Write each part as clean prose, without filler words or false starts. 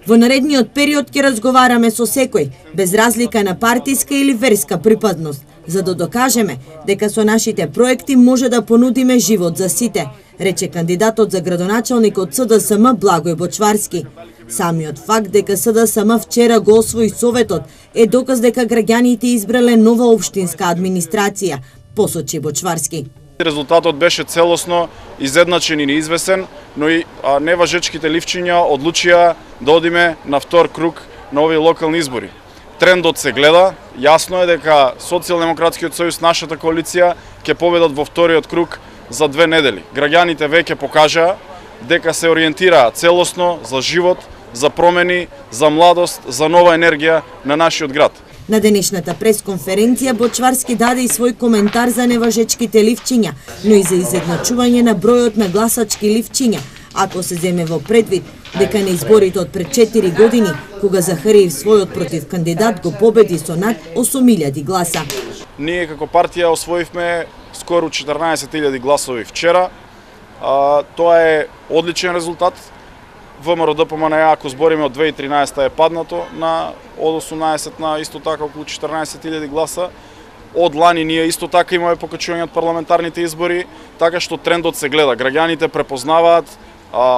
Во наредниот период ќе разговараме со секој, без разлика на партиска или верска припадност, за да докажеме дека со нашите проекти може да понудиме живот за сите, рече кандидатот за градоначалник од СДСМ Благој Бочварски. Самиот факт дека СДСМ вчера го освои советот е доказ дека граѓаните избрале нова општинска администрација, посочи Бочварски. Резултатот беше целосно изедначен и неизвесен, но и неважечките ливчиња одлучија да одиме на втор круг на овие локални избори. Трендот се гледа, јасно е дека Социјалдемократскиот сојуз, нашата коалиција, ќе победат во вториот круг за 2 недели. Граѓаните веќе покажаа дека се ориентираат целосно за живот, за промени, за младост, за нова енергија на нашиот град. На денешната пресконференција Бочварски даде и свој коментар за неважечките ливчиња, но и за изедначување на бројот на гласачки ливчиња, ако се земе во предвид дека на изборите од пред 4 години, кога Захариев својот против кандидат го победи со над 8.000 гласа. Ние како партија освоивме скоро 14.000 гласови вчера. Тоа е одличен резултат. ВМРО ДПМН, ако збориме од 2013 е паднато од 18 на исто така околу 14.000 гласа. Од лани ние исто така имаме покачување од парламентарните избори, така што трендот се гледа. Граѓаните препознаваат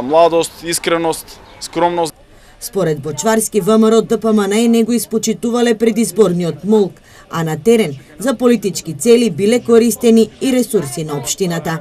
младост, искреност, скромност. Според Бочварски, ВМРО ДПМН не го испочитувале предизборниот молк, а на терен за политички цели биле користени и ресурси на општината.